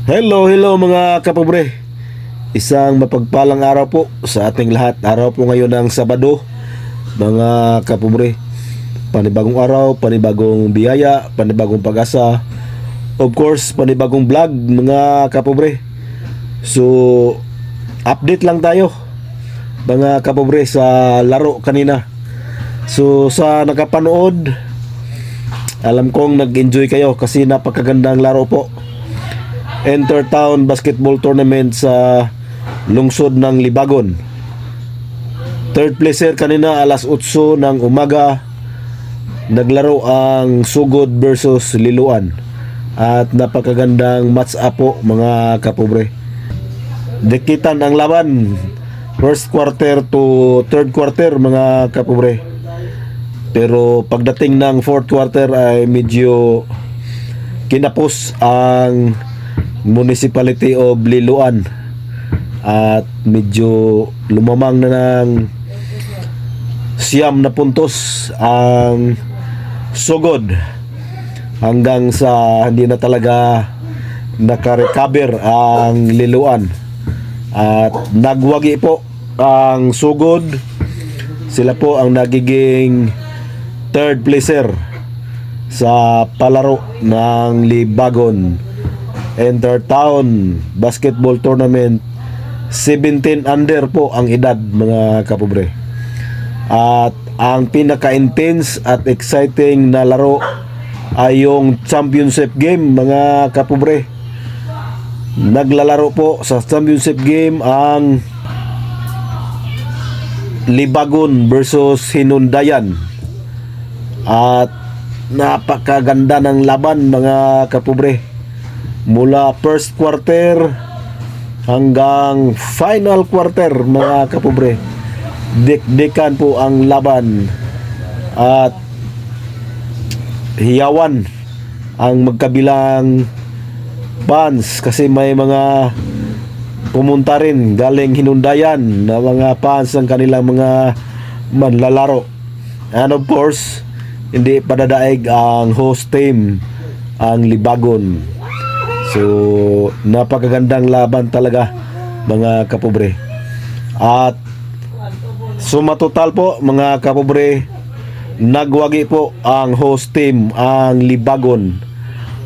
Hello mga kapobre. Isang mapagpalang araw po sa ating lahat. Araw po ngayon ng Sabado, mga kapobre. Panibagong araw, panibagong biyaya, panibagong pag-asa. Of course, panibagong vlog, mga kapobre. So, update lang tayo, mga kapobre, sa laro kanina. So, sa nakapanood, alam kong nag-enjoy kayo kasi napakagandang laro po. Intertown Basketball Tournament sa lungsod ng Libagon. Third placer kanina alas 8 ng umaga. Naglaro ang Sugod versus Liloan. At napakagandang match up po, mga kapobre. Dikitan ang laban first quarter to third quarter, mga kapobre. Pero pagdating ng fourth quarter ay medyo kinapos ang Municipality of Liloan at medyo lumamang na ng 9 na puntos ang Sugod hanggang sa hindi na talaga nakarecover ang Liloan at nagwagi po ang Sugod. Sila po ang nagiging third placer sa palaro ng Libagon Intertown Basketball Tournament. 17 under po ang edad, mga kapobre. At ang pinaka-intense at exciting na laro ay yung championship game, mga kapobre. Naglalaro po sa championship game ang Libagon versus Hinundayan. At napakaganda ng laban, mga kapobre. Mula first quarter hanggang final quarter, mga kapobre. Dikdikan po ang laban at hiyawan ang magkabilang fans kasi may mga pumunta rin galing Hinundayan na mga fans ng kanilang mga manlalaro. And of course, hindi padadaig ang host team, ang Libagon. So, napakagandang laban talaga, mga kapobre. At sumatotal po, mga kapobre, nagwagi po ang host team, ang Libagon.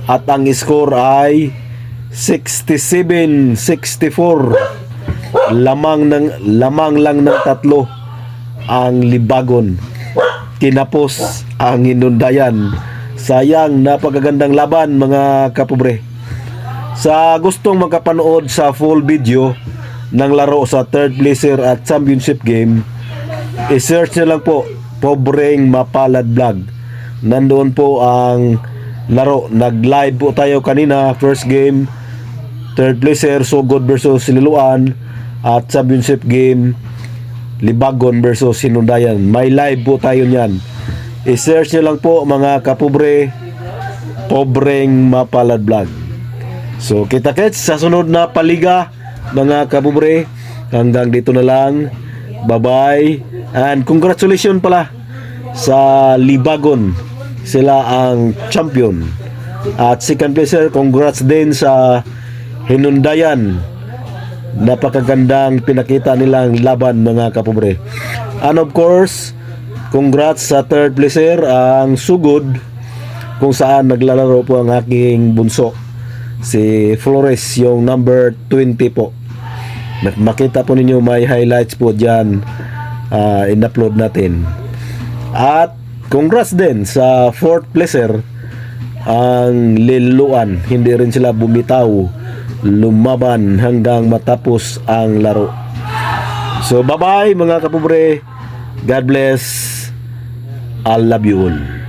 At ang score ay 67-64. Lamang lang ng 3 ang Libagon. Kinapos ang Hinundayan. Sayang, napakagandang laban, mga kapobre. Sa gustong magkapanood sa full video ng laro sa third placer at championship game, i-search nyo lang po Pobreng Mapalad Vlog. Nandoon po ang laro. Nag-live po tayo kanina, first game, third placer Sugod versus Liloan, at championship game Libagon versus Hinundayan. May live po tayo niyan. I-search nyo lang po, mga kapobre, Pobreng Mapalad Vlog. So, kita-kits sa sunod na paliga, mga kapobre. Hanggang dito na lang. Bye-bye. And congratulations pala sa Libagon. Sila ang champion. At second placer, congrats din sa Hinundayan. Napakagandang pinakita nilang laban, mga kapobre. And of course, congrats sa third placer, ang Sugod, kung saan naglalaro po ang aking bunso, si Flores, yung number 20 po. Makita po ninyo, may highlights po dyan, in-upload natin. At congrats din sa fourth placer, ang Liloan. Hindi rin sila bumitaw, lumaban hanggang matapos ang laro. So bye bye, mga kapobre. God bless. I love you all.